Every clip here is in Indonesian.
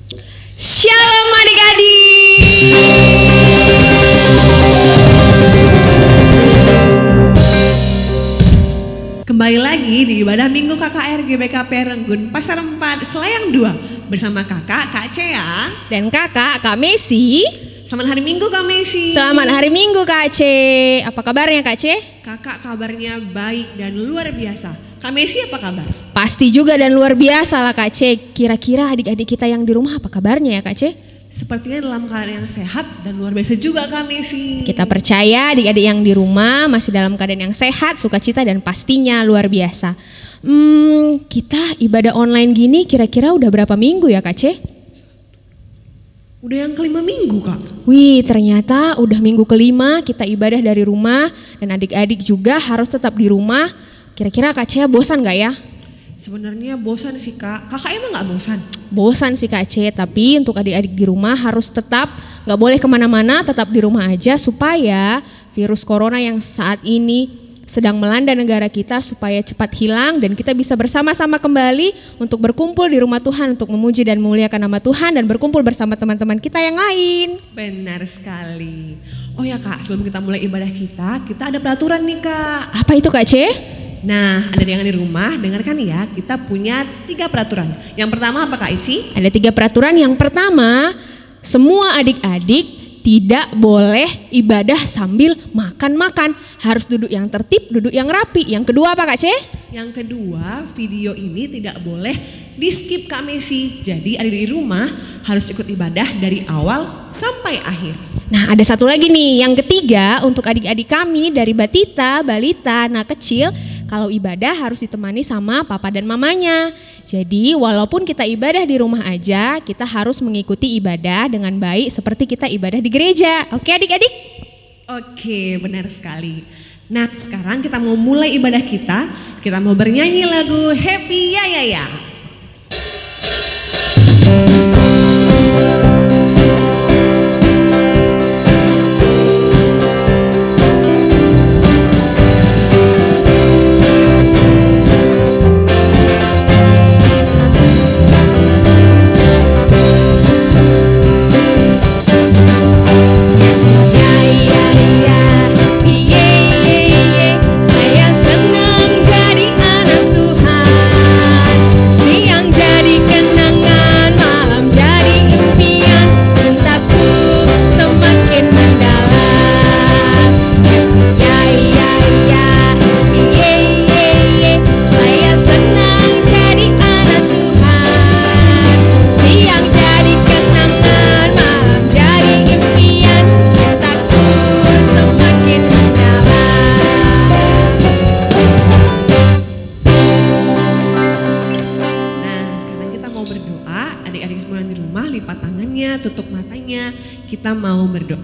Shalom adik-adik. Kembali lagi di ibadah Minggu KKR GBKP Renggun Pasar 4 Selayang 2 bersama kakak Kak Cea dan kakak Kak Messi. Selamat hari Minggu Kak Messi. Selamat hari Minggu Kak C. Apa kabarnya Kak C? Kakak kabarnya baik dan luar biasa. Kak Messi apa kabar? Pasti juga dan luar biasa lah Kak C. Kira-kira adik-adik kita yang di rumah apa kabarnya ya Kak C? Sepertinya dalam keadaan yang sehat dan luar biasa juga Kak Messi. Kita percaya adik-adik yang di rumah masih dalam keadaan yang sehat, sukacita dan pastinya luar biasa. Kita ibadah online gini kira-kira udah berapa minggu ya Kak C? Udah yang kelima minggu Kak. Wih, ternyata udah minggu kelima kita ibadah dari rumah dan adik-adik juga harus tetap di rumah. Kira-kira Kak Cia bosan gak ya? Sebenarnya bosan sih Kak. Kakak emang gak bosan? Bosan sih Kak Cia, tapi untuk adik-adik di rumah harus tetap gak boleh kemana-mana, tetap di rumah aja supaya virus corona yang saat ini sedang melanda negara kita supaya cepat hilang dan kita bisa bersama-sama kembali untuk berkumpul di rumah Tuhan untuk memuji dan memuliakan nama Tuhan dan berkumpul bersama teman-teman kita yang lain. Benar sekali. Oh ya Kak, sebelum kita mulai ibadah kita ada peraturan nih Kak. Apa itu Kak C? Nah, ada yang di rumah, dengarkan ya, kita punya 3 peraturan. Yang pertama apa Kak Ici? Ada 3 peraturan. Yang pertama, semua adik-adik tidak boleh ibadah sambil makan-makan. Harus duduk yang tertib, duduk yang rapi. Yang kedua apa Kak C? Yang kedua, video ini tidak boleh di skip Kak Messi. Jadi adik di rumah harus ikut ibadah dari awal sampai akhir. Nah ada satu lagi nih, yang ketiga untuk adik-adik kami dari batita, balita, anak kecil, kalau ibadah harus ditemani sama papa dan mamanya. Jadi walaupun kita ibadah di rumah aja, kita harus mengikuti ibadah dengan baik seperti kita ibadah di gereja. Oke adik-adik? Oke, benar sekali. Nah sekarang kita mau mulai ibadah kita mau bernyanyi lagu Happy Ya Ya Ya. Tutup matanya, kita mau berdoa.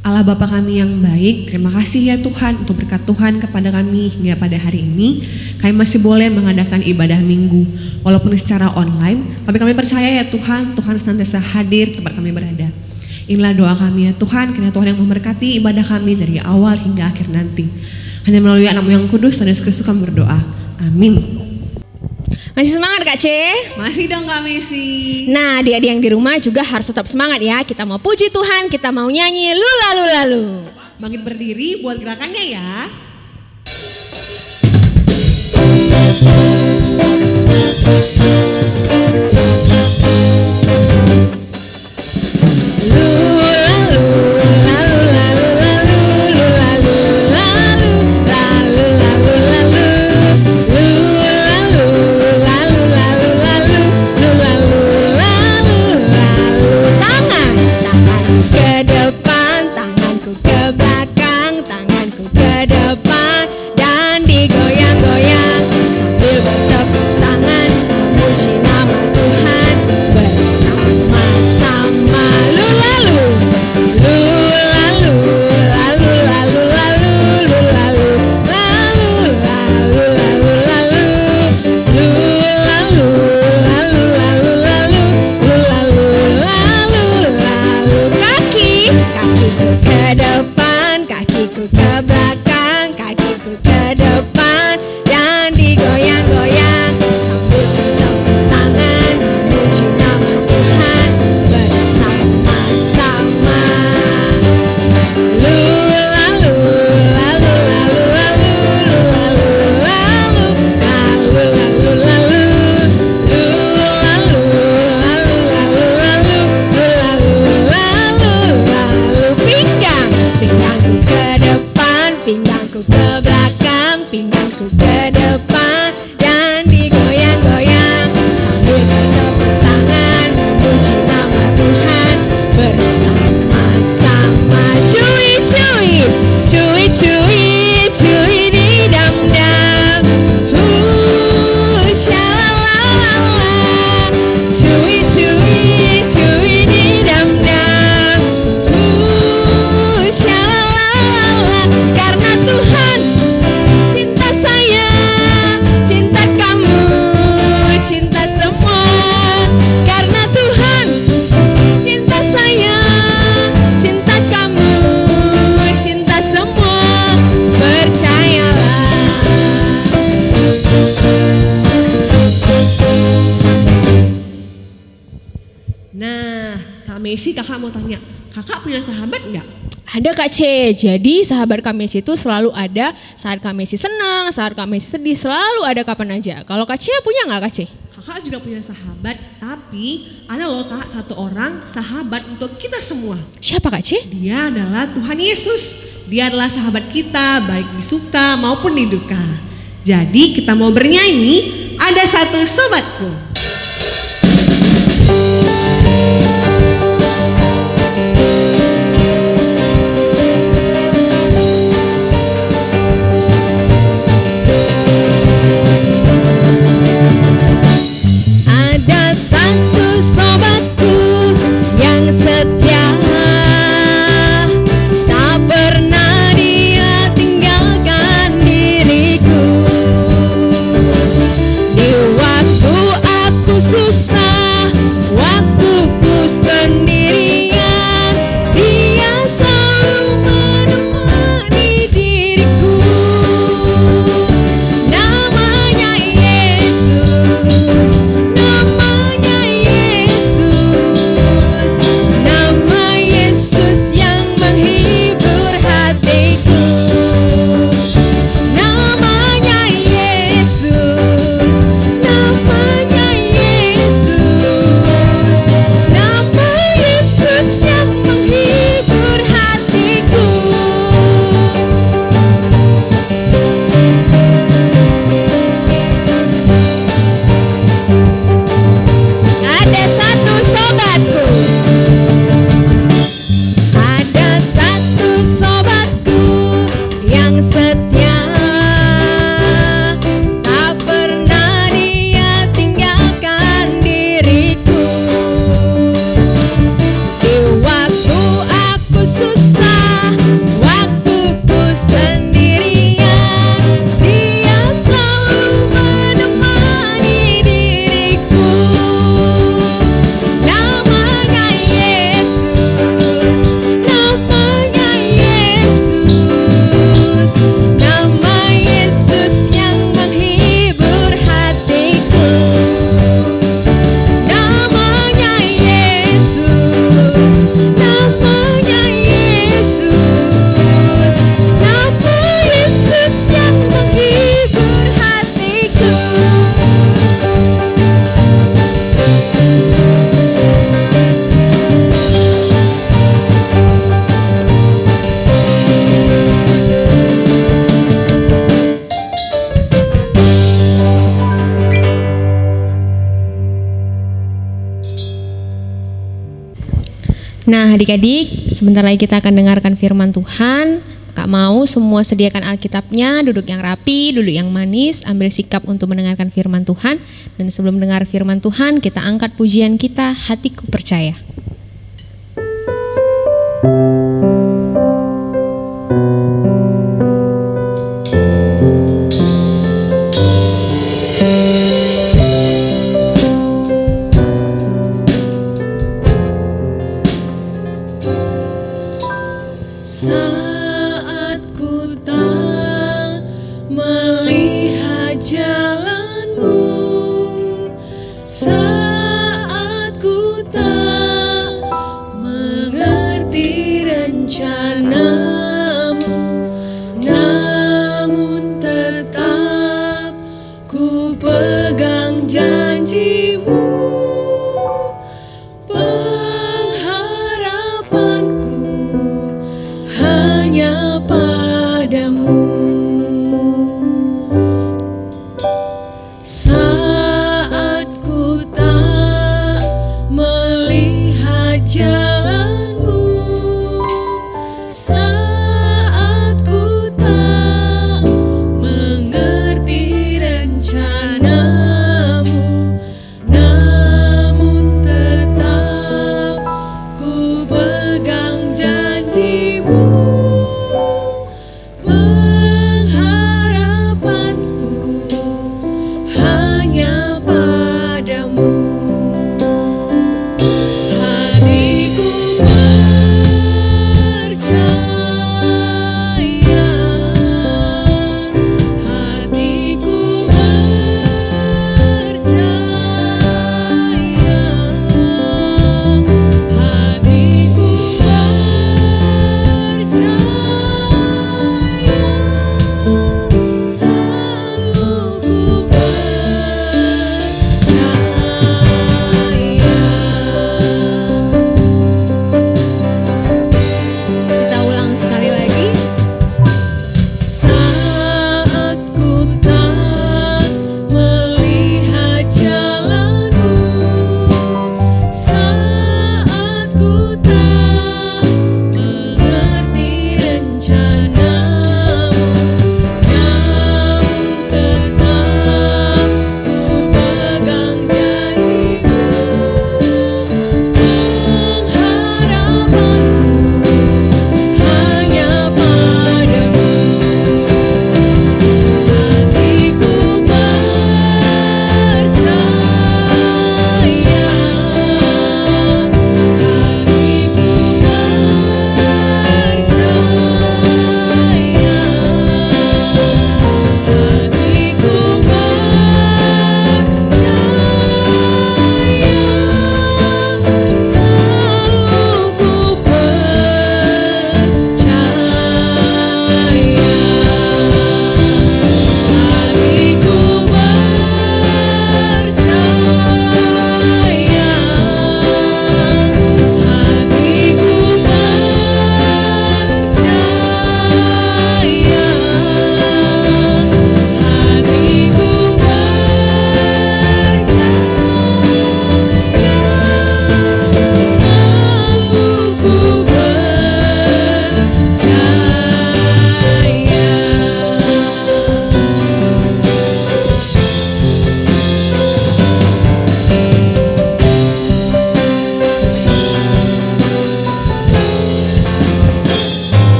Allah Bapa kami yang baik, terima kasih ya Tuhan untuk berkat Tuhan kepada kami hingga pada hari ini. Kami masih boleh mengadakan ibadah minggu walaupun secara online, tapi kami percaya ya Tuhan, Tuhan senantiasa hadir tempat kami berada. Inilah doa kami ya Tuhan, kiranya Tuhan yang memberkati ibadah kami dari awal hingga akhir nanti. Hanya melalui Anak-Mu yang kudus dan Yesus Kristus kami berdoa. Amin. Masih semangat Kak C? Masih dong Kak Messi. Nah adik-adik yang di rumah juga harus tetap semangat ya. Kita mau puji Tuhan, kita mau nyanyi lulalu. Bangkit berdiri buat gerakannya ya. Ke depan, tanganku ke belakang, tanganku ke depan. ku ke depan dan digoyang-goyang sambil bertepuk tangan memuji nama Tuhan bersama-sama. Cuy cuy, cuy cuy, cuy di dam-dam. Shalalala. Cuy cuy, cuy di dam-dam. Shalalala. Karena Tuhan cinta saya, cinta kamu, cinta semua. Karena Tuhan cinta saya, cinta kamu, cinta semua. Percayalah. Nah, Kak Messi, kakak mau tanya, kakak punya sahabat nggak? Ada Kak C, jadi sahabat Kak Messi itu selalu ada saat Kak Messi senang, saat Kak Messi sedih, selalu ada kapan aja. Kalau Kak C punya nggak Kak C? Kakak juga punya sahabat, tapi ada loh kak satu orang sahabat untuk kita semua. Siapa Kak C? Dia adalah Tuhan Yesus. Dia adalah sahabat kita baik di suka maupun di duka. Jadi kita mau bernyanyi, ada satu sobatku. Ada satu sobatku yang setia, tak pernah dia tinggalkan diriku. Di waktu aku susah, waktuku sendirian, dia selalu menemani diriku. Namanya Yesus, namanya Yesus, nama Yesus yang menghibur hatiku. Namanya Yesus, namanya Yesus, nama Yesus yang menghibur hatiku. Ada satu sobatku, ada satu sobatku yang setia, tak pernah dia tinggalkan diriku. Di waktu aku susah, waktuku sendirian, dia selalu menemani diriku. Namanya Yesus, namanya Yesus, nama Yesus yang menghibur hatiku. Namanya Yesus, namanya Yesus, nama Yesus yang menghibur hatiku. Nah adik-adik, sebentar lagi kita akan dengarkan firman Tuhan. Kak mau semua sediakan Alkitabnya, duduk yang rapi, duduk yang manis, ambil sikap untuk mendengarkan firman Tuhan. Dan sebelum dengar firman Tuhan, kita angkat pujian kita, Hatiku Percaya. Saat ku tak melihat jalanmu, saat ku tak mengerti rencanamu, namun tetap ku pegang janjimu. Pengharapanku hanya padamu.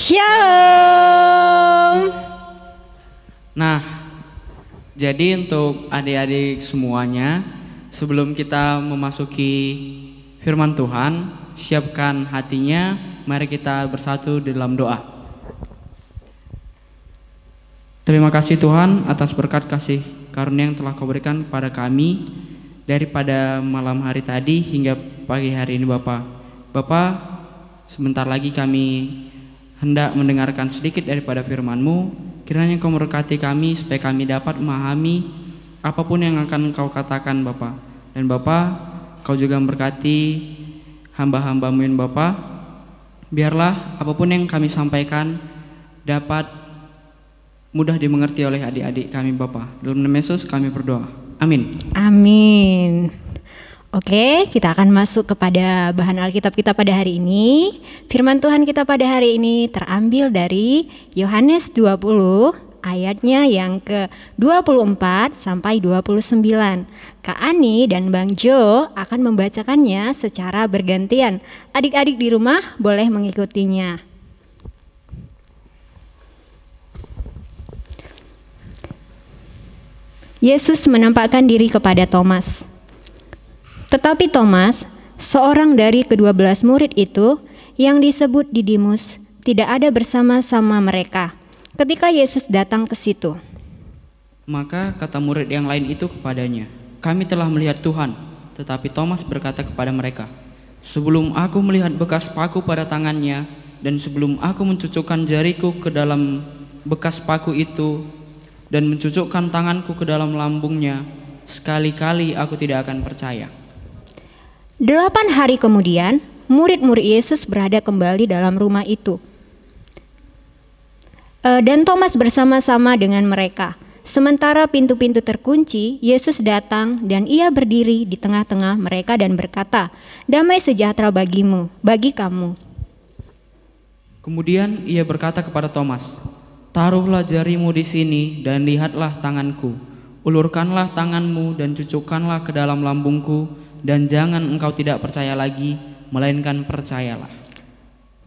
Shalom. Nah, jadi untuk adik-adik semuanya, sebelum kita memasuki firman Tuhan, siapkan hatinya, mari kita bersatu di dalam doa. Terima kasih Tuhan atas berkat kasih karunia yang telah Kau berikan kepada kami daripada malam hari tadi hingga pagi hari ini Bapa. Bapa, sebentar lagi kami hendak mendengarkan sedikit daripada firman-Mu. Kiranya Kau memberkati kami supaya kami dapat memahami apapun yang akan Kau katakan Bapa. Dan Bapa, Kau juga memberkati hamba-hamba-Mu ini Bapa. Biarlah apapun yang kami sampaikan dapat mudah dimengerti oleh adik-adik kami Bapa. Dalam nama Yesus kami berdoa. Amin. Amin. Oke, kita akan masuk kepada bahan Alkitab kita pada hari ini. Firman Tuhan kita pada hari ini terambil dari Yohanes 20 ayatnya yang ke-24 sampai 29. Kak Ani dan Bang Jo akan membacakannya secara bergantian. Adik-adik di rumah boleh mengikutinya. Yesus menampakkan diri kepada Thomas. Tetapi Thomas, seorang dari ke-12 murid itu yang disebut Didimus, tidak ada bersama-sama mereka ketika Yesus datang ke situ. Maka kata murid yang lain itu kepadanya, "Kami telah melihat Tuhan." Tetapi Thomas berkata kepada mereka, "Sebelum aku melihat bekas paku pada tangannya, dan sebelum aku mencucukkan jariku ke dalam bekas paku itu, dan mencucukkan tanganku ke dalam lambungnya, sekali-kali aku tidak akan percaya." 8 hari kemudian, murid-murid Yesus berada kembali dalam rumah itu. Dan Thomas bersama-sama dengan mereka. Sementara pintu-pintu terkunci, Yesus datang dan ia berdiri di tengah-tengah mereka dan berkata, "Damai sejahtera bagimu, bagi kamu." Kemudian ia berkata kepada Thomas, "Taruhlah jarimu di sini dan lihatlah tanganku. Ulurkanlah tanganmu dan cucukkanlah ke dalam lambungku, dan jangan engkau tidak percaya lagi, melainkan percayalah."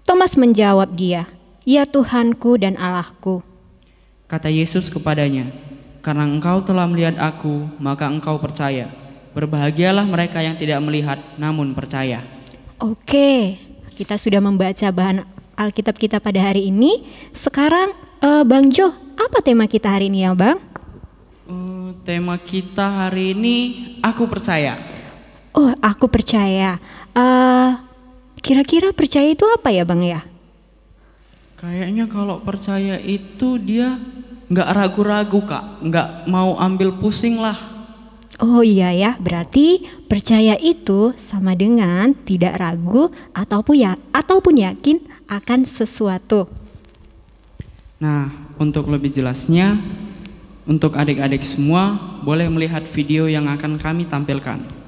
Thomas menjawab dia, "Ya Tuhanku dan Allahku." Kata Yesus kepadanya, "Karena engkau telah melihat aku, maka engkau percaya. Berbahagialah mereka yang tidak melihat namun percaya." Oke, kita sudah membaca bahan Alkitab kita pada hari ini. Sekarang Bang Jo, apa tema kita hari ini ya Bang? Tema kita hari ini, aku percaya. Oh, aku percaya. Kira-kira percaya itu apa ya Bang ya? Kayaknya kalau percaya itu dia nggak ragu-ragu Kak, nggak mau ambil pusing lah. Oh iya ya, berarti percaya itu sama dengan tidak ragu ataupun yakin akan sesuatu. Nah, untuk lebih jelasnya, untuk adik-adik semua boleh melihat video yang akan kami tampilkan.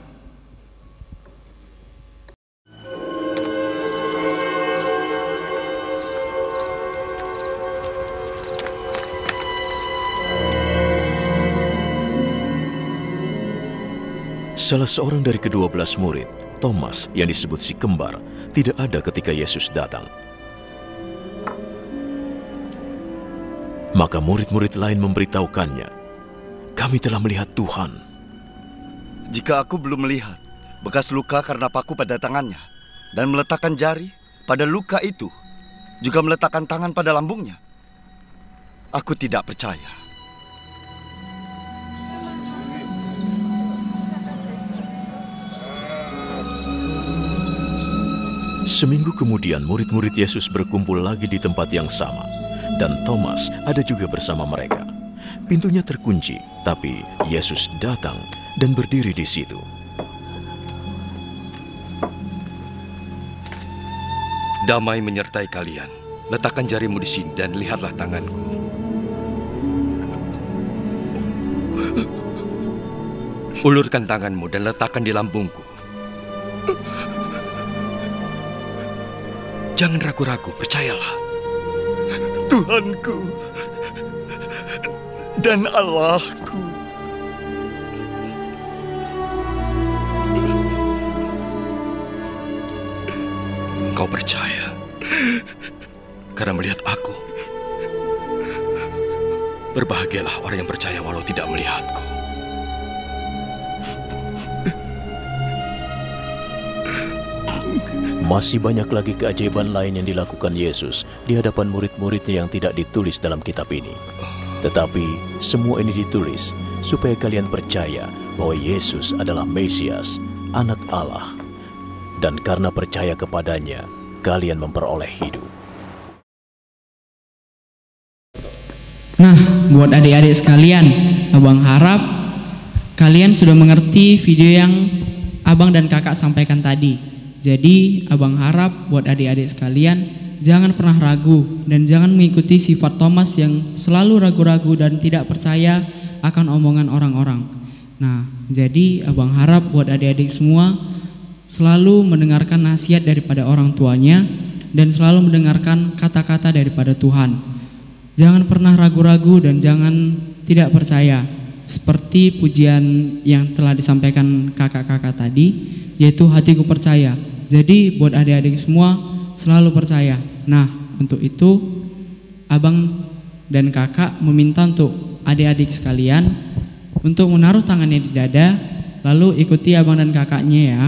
Salah seorang dari ke-12 murid, Thomas yang disebut si kembar, tidak ada ketika Yesus datang. Maka murid-murid lain memberitahukannya, "Kami telah melihat Tuhan." "Jika aku belum melihat bekas luka karena paku pada tangannya, dan meletakkan jari pada luka itu, juga meletakkan tangan pada lambungnya, aku tidak percaya." Seminggu kemudian murid-murid Yesus berkumpul lagi di tempat yang sama, dan Thomas ada juga bersama mereka. Pintunya terkunci, tapi Yesus datang dan berdiri di situ. "Damai menyertai kalian. Letakkan jarimu di sini dan lihatlah tanganku. Ulurkan tanganmu dan letakkan di lambungku. Jangan ragu-ragu, percayalah." "Tuhanku dan Allahku." Kau percaya karena melihat aku. Berbahagialah orang yang percaya walau tidak melihatku. Masih banyak lagi keajaiban lain yang dilakukan Yesus di hadapan murid-muridnya yang tidak ditulis dalam kitab ini. Tetapi semua ini ditulis supaya kalian percaya bahwa Yesus adalah Mesias, Anak Allah. Dan karena percaya kepadanya, kalian memperoleh hidup. Nah, buat adik-adik sekalian, Abang harap kalian sudah mengerti video yang Abang dan Kakak sampaikan tadi. Jadi, Abang harap buat adik-adik sekalian jangan pernah ragu dan jangan mengikuti sifat Thomas yang selalu ragu-ragu dan tidak percaya akan omongan orang-orang. Nah, jadi Abang harap buat adik-adik semua selalu mendengarkan nasihat daripada orang tuanya dan selalu mendengarkan kata-kata daripada Tuhan. Jangan pernah ragu-ragu dan jangan tidak percaya. Seperti pujian yang telah disampaikan kakak-kakak tadi, yaitu hatiku percaya. Jadi buat adik-adik semua selalu percaya. Nah, untuk itu Abang dan Kakak meminta untuk adik-adik sekalian untuk menaruh tangannya di dada, lalu ikuti Abang dan Kakaknya ya.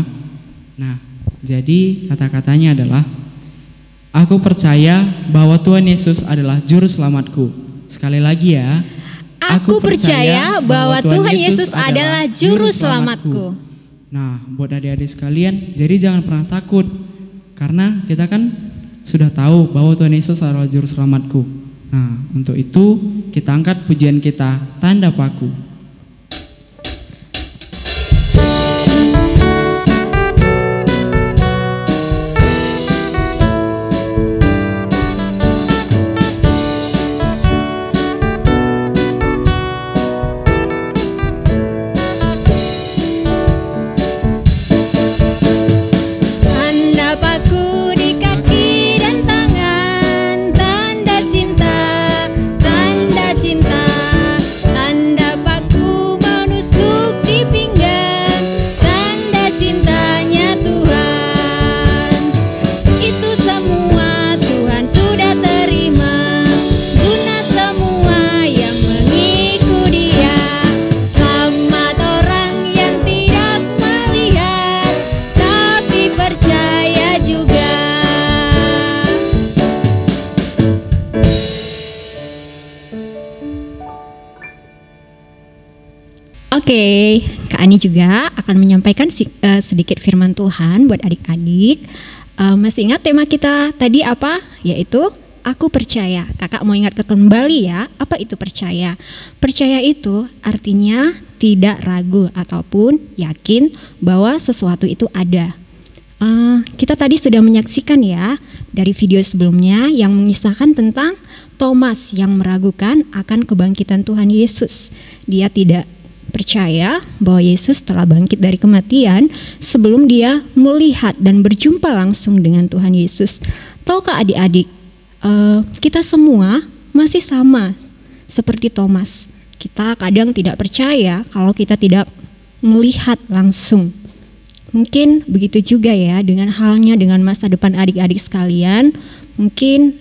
Nah, jadi kata-katanya adalah, aku percaya bahwa Tuhan Yesus adalah juru selamatku. Sekali lagi ya. Aku percaya bahwa Tuhan Yesus adalah juru selamatku. Nah, buat adik-adik sekalian, jadi jangan pernah takut. Karena kita kan sudah tahu bahwa Tuhan Yesus adalah juru selamatku. Nah, untuk itu kita angkat pujian kita, Tanda Paku. Oke, Kak Ani juga akan menyampaikan sedikit firman Tuhan buat adik-adik. Masih ingat tema kita tadi apa? Yaitu aku percaya. Kakak mau ingat kembali ya, apa itu percaya? Percaya itu artinya tidak ragu ataupun yakin bahwa sesuatu itu ada. Kita tadi sudah menyaksikan ya dari video sebelumnya yang mengisahkan tentang Thomas yang meragukan akan kebangkitan Tuhan Yesus. Dia tidak percaya bahwa Yesus telah bangkit dari kematian sebelum dia melihat dan berjumpa langsung dengan Tuhan Yesus. Tahukah adik-adik, kita semua masih sama seperti Thomas. Kita kadang tidak percaya kalau kita tidak melihat langsung. Mungkin begitu juga ya dengan halnya dengan masa depan adik-adik sekalian. Mungkin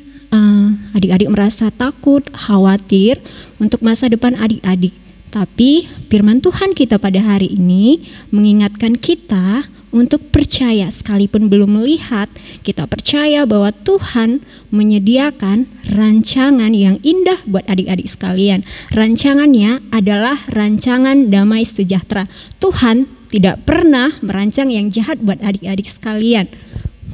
adik-adik merasa takut, khawatir untuk masa depan adik-adik. Tapi firman Tuhan kita pada hari ini mengingatkan kita untuk percaya sekalipun belum melihat, kita percaya bahwa Tuhan menyediakan rancangan yang indah buat adik-adik sekalian. Rancangannya adalah rancangan damai sejahtera. Tuhan tidak pernah merancang yang jahat buat adik-adik sekalian.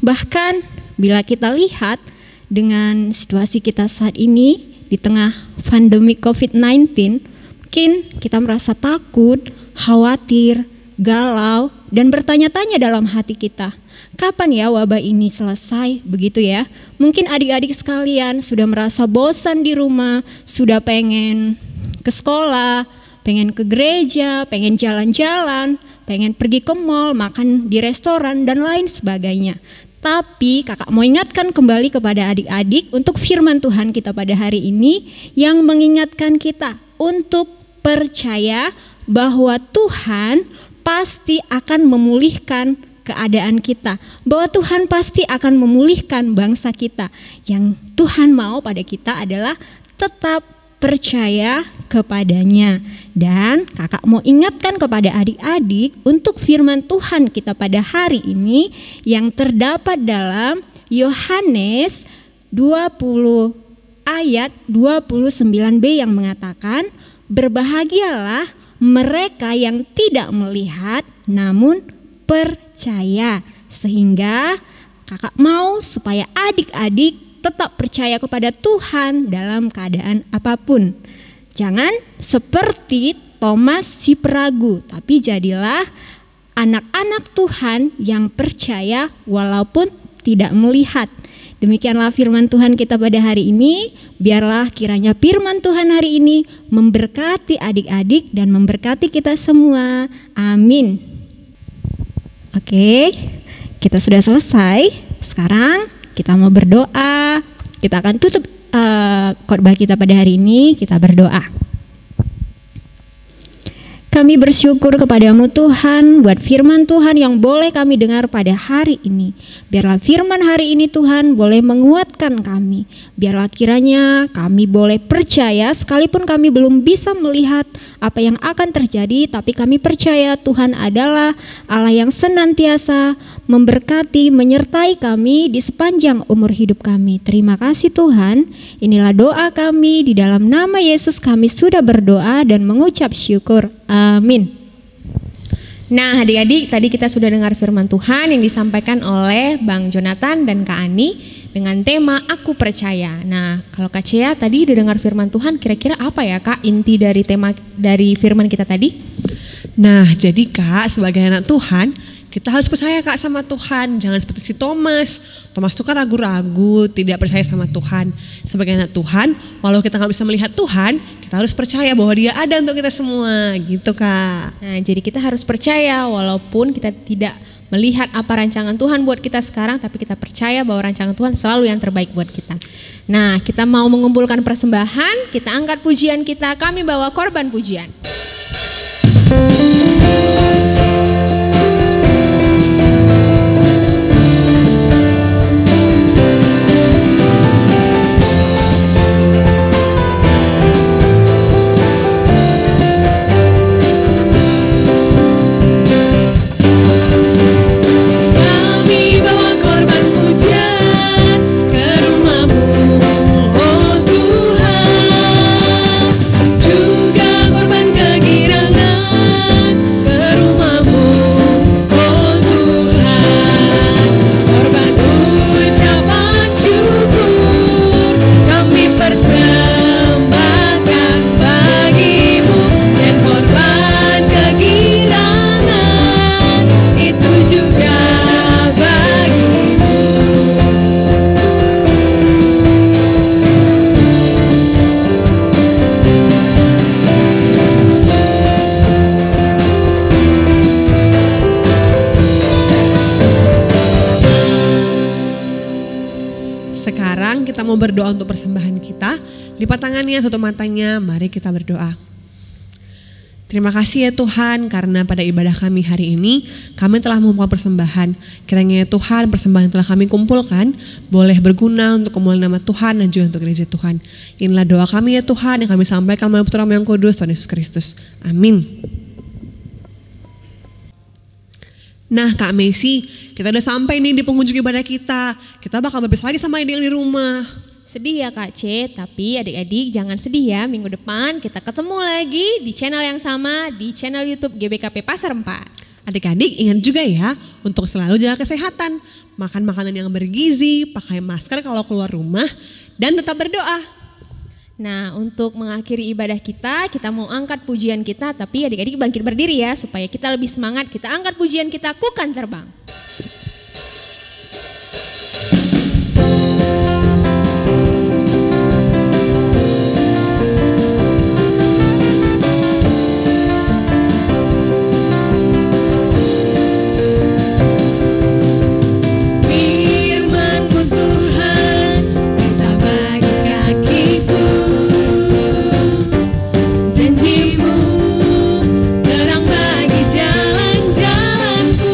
Bahkan bila kita lihat dengan situasi kita saat ini di tengah pandemi COVID-19, mungkin kita merasa takut, khawatir, galau, dan bertanya-tanya dalam hati kita, kapan ya wabah ini selesai, begitu ya. Mungkin adik-adik sekalian sudah merasa bosan di rumah, sudah pengen ke sekolah, pengen ke gereja, pengen jalan-jalan, pengen pergi ke mall, makan di restoran, dan lain sebagainya. Tapi kakak mau ingatkan kembali kepada adik-adik untuk firman Tuhan kita pada hari ini yang mengingatkan kita untuk percaya bahwa Tuhan pasti akan memulihkan keadaan kita, bahwa Tuhan pasti akan memulihkan bangsa kita. Yang Tuhan mau pada kita adalah tetap percaya kepadanya. Dan kakak mau ingatkan kepada adik-adik untuk firman Tuhan kita pada hari ini yang terdapat dalam Yohanes 20 ayat 29b yang mengatakan, berbahagialah mereka yang tidak melihat namun percaya. Sehingga kakak mau supaya adik-adik tetap percaya kepada Tuhan dalam keadaan apapun. Jangan seperti Thomas si peragu, tapi jadilah anak-anak Tuhan yang percaya walaupun tidak melihat. Demikianlah firman Tuhan kita pada hari ini. Biarlah kiranya firman Tuhan hari ini memberkati adik-adik dan memberkati kita semua. Amin. Oke, kita sudah selesai. Sekarang kita mau berdoa. Kita akan tutup khotbah kita pada hari ini. Kita berdoa. Kami bersyukur kepadamu Tuhan buat firman Tuhan yang boleh kami dengar pada hari ini. Biarlah firman hari ini Tuhan boleh menguatkan kami. Biarlah kiranya kami boleh percaya sekalipun kami belum bisa melihat apa yang akan terjadi. Tapi kami percaya Tuhan adalah Allah yang senantiasa memberkati, menyertai kami di sepanjang umur hidup kami. Terima kasih Tuhan. Inilah doa kami, di dalam nama Yesus kami sudah berdoa dan mengucap syukur. Amin. Nah adik-adik, tadi kita sudah dengar firman Tuhan yang disampaikan oleh Bang Jonathan dan Kak Ani dengan tema Aku Percaya. Nah kalau Kak Cia tadi udah dengar firman Tuhan, kira-kira apa ya Kak inti dari tema dari firman kita tadi? Nah jadi Kak, sebagai anak Tuhan kita harus percaya Kak sama Tuhan. Jangan seperti si Thomas. Thomas itu kan ragu-ragu, tidak percaya sama Tuhan. Sebagai anak Tuhan, walau kita gak bisa melihat Tuhan, kita harus percaya bahwa Dia ada untuk kita semua, gitu Kak. Nah jadi kita harus percaya walaupun kita tidak melihat apa rancangan Tuhan buat kita sekarang, tapi kita percaya bahwa rancangan Tuhan selalu yang terbaik buat kita. Nah kita mau mengumpulkan persembahan, kita angkat pujian kita, kami bawa korban pujian. Kita mau berdoa untuk persembahan kita. Lipat tangannya, tutup matanya, mari kita berdoa. Terima kasih ya Tuhan, karena pada ibadah kami hari ini kami telah membawa persembahan. Kiranya ya Tuhan, persembahan yang telah kami kumpulkan boleh berguna untuk kemuliaan nama Tuhan dan juga untuk gereja Tuhan. Inilah doa kami ya Tuhan yang kami sampaikan melalui Putra yang Kudus, Tuhan Yesus Kristus. Amin. Nah Kak Messi, kita udah sampai nih di penghujung ibadah kita. Kita bakal berpisah lagi sama adik yang di rumah. Sedih ya Kak C, tapi adik-adik jangan sedih ya. Minggu depan kita ketemu lagi di channel yang sama, di channel YouTube GBKP Pasar 4. Adik-adik ingat juga ya untuk selalu jaga kesehatan. Makan makanan yang bergizi, pakai masker kalau keluar rumah, dan tetap berdoa. Nah untuk mengakhiri ibadah kita mau angkat pujian kita, tapi adik-adik bangkit berdiri ya supaya kita lebih semangat. Kita angkat pujian kita, Ku Kan Terbang. Terang bagi jalan-jalanku.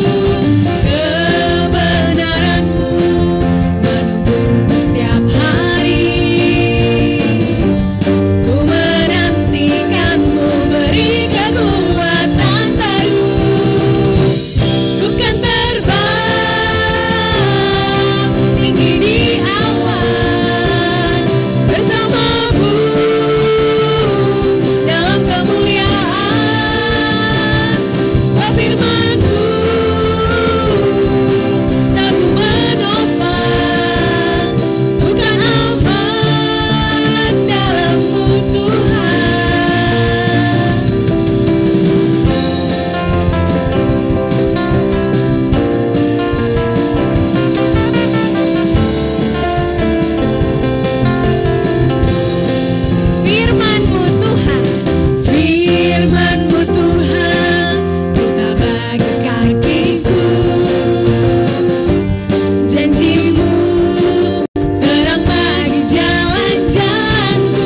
janjimu, terang bagi jalan-jalanku,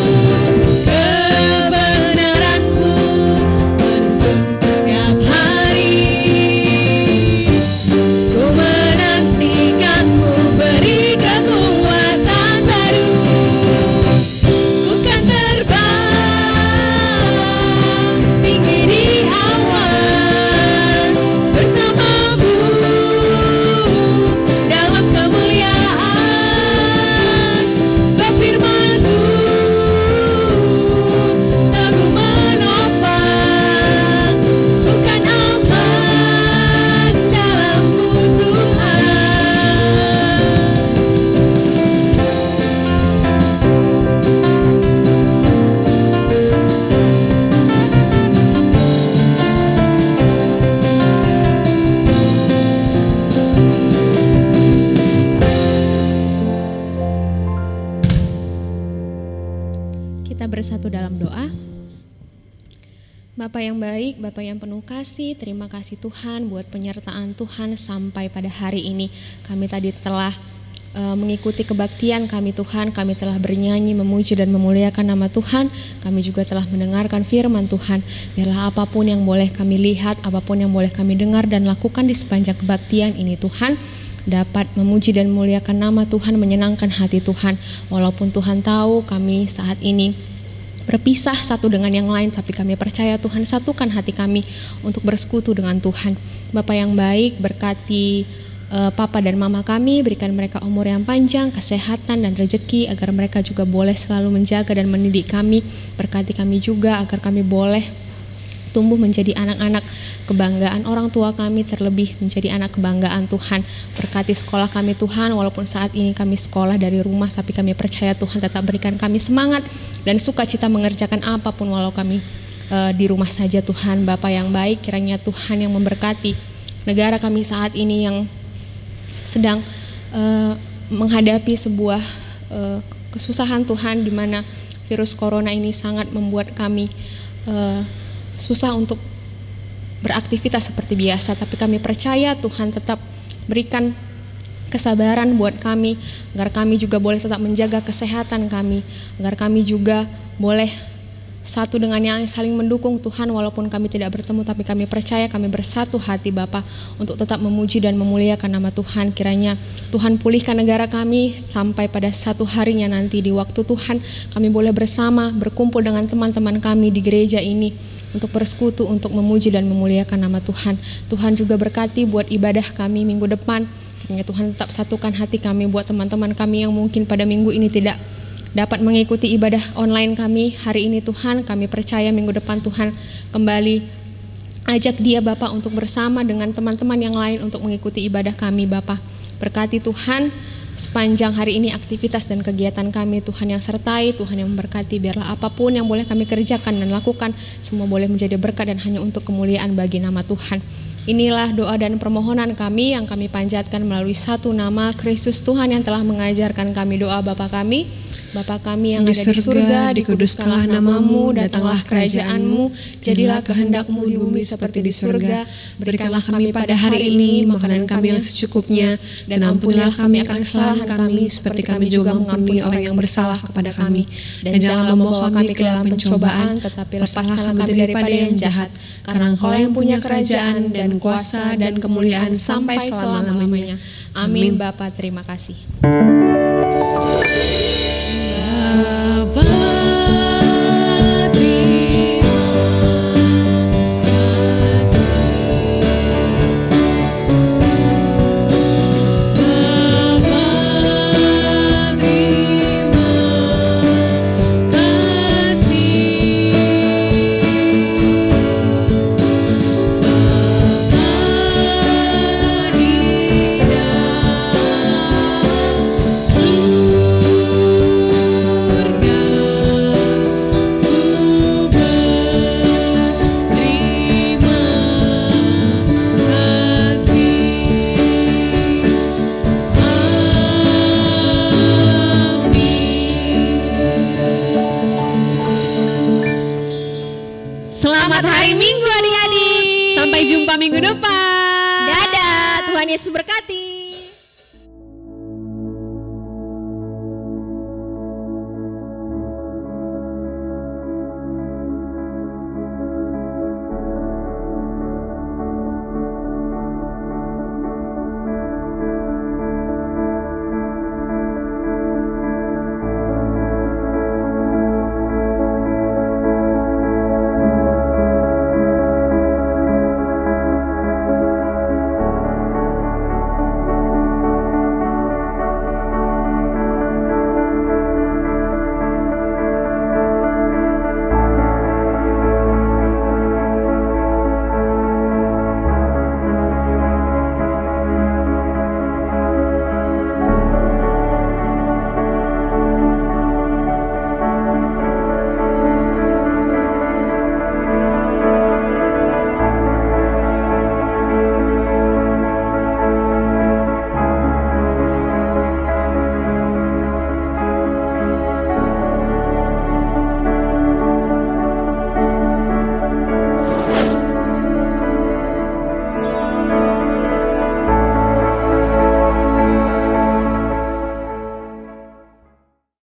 kebenaranmu menuntunku setiap hari. Ku menantikanmu, beri kekuatan baru. Ku kan terbang tinggi di awan bersamamu dalam kemuliaan. Sebab firman-Mu teguh menopang. Ku kan aman dalam-Mu Tuhan. Kita bersatu dalam doa. Bapa yang baik, Bapa yang penuh kasih, terima kasih Tuhan buat penyertaan Tuhan sampai pada hari ini. Kami tadi telah mengikuti kebaktian kami Tuhan, kami telah bernyanyi, memuji dan memuliakan nama Tuhan. Kami juga telah mendengarkan firman Tuhan. Biarlah apapun yang boleh kami lihat, apapun yang boleh kami dengar dan lakukan di sepanjang kebaktian ini Tuhan, dapat memuji dan memuliakan nama Tuhan, menyenangkan hati Tuhan. Walaupun Tuhan tahu kami saat ini berpisah satu dengan yang lain, tapi kami percaya Tuhan satukan hati kami untuk bersekutu dengan Tuhan. Bapa yang baik, berkati Papa dan Mama kami, berikan mereka umur yang panjang, kesehatan dan rezeki, agar mereka juga boleh selalu menjaga dan mendidik kami. Berkati kami juga agar kami boleh tumbuh menjadi anak-anak kebanggaan orang tua kami, terlebih menjadi anak kebanggaan Tuhan. Berkati sekolah kami Tuhan, walaupun saat ini kami sekolah dari rumah, tapi kami percaya Tuhan tetap berikan kami semangat dan sukacita mengerjakan apapun walau kami di rumah saja Tuhan. Bapa yang baik, kiranya Tuhan yang memberkati negara kami saat ini yang sedang menghadapi sebuah kesusahan Tuhan, di mana virus corona ini sangat membuat kami susah untuk beraktivitas seperti biasa. Tapi kami percaya Tuhan tetap berikan kesabaran buat kami, agar kami juga boleh tetap menjaga kesehatan kami, agar kami juga boleh satu dengan yang saling mendukung Tuhan. Walaupun kami tidak bertemu, tapi kami percaya kami bersatu hati Bapa untuk tetap memuji dan memuliakan nama Tuhan. Kiranya Tuhan pulihkan negara kami sampai pada satu harinya nanti di waktu Tuhan kami boleh bersama berkumpul dengan teman-teman kami di gereja ini untuk bersekutu, untuk memuji dan memuliakan nama Tuhan. Tuhan juga berkati buat ibadah kami minggu depan. Kiranya Tuhan tetap satukan hati kami buat teman-teman kami yang mungkin pada minggu ini tidak dapat mengikuti ibadah online kami hari ini Tuhan. Kami percaya minggu depan Tuhan kembali ajak dia Bapa untuk bersama dengan teman-teman yang lain untuk mengikuti ibadah kami Bapa. Berkati Tuhan sepanjang hari ini aktivitas dan kegiatan kami, Tuhan yang sertai, Tuhan yang memberkati. Biarlah apapun yang boleh kami kerjakan dan lakukan, semua boleh menjadi berkat dan hanya untuk kemuliaan bagi nama Tuhan. Inilah doa dan permohonan kami yang kami panjatkan melalui satu nama, Kristus Tuhan yang telah mengajarkan kami doa Bapa kami. Bapa kami yang ada di surga, dikuduskanlah namamu, datanglah kerajaan-Mu, jadilah kehendak-Mu di bumi seperti di surga. Berikanlah kami pada hari ini makanan kami yang secukupnya, dan ampunilah kami akan kesalahan kami, seperti kami juga mengampuni orang yang bersalah kepada kami. Dan janganlah membawa kami ke dalam pencobaan, tetapi lepaskanlah kami daripada yang jahat. Karena Engkau yang punya kerajaan dan kuasa dan kemuliaan sampai selama-lamanya. Amin. Bapa, terima kasih. Selamat hari Minggu adik-adik. Sampai jumpa minggu depan. Dadah, Tuhan Yesus berkati.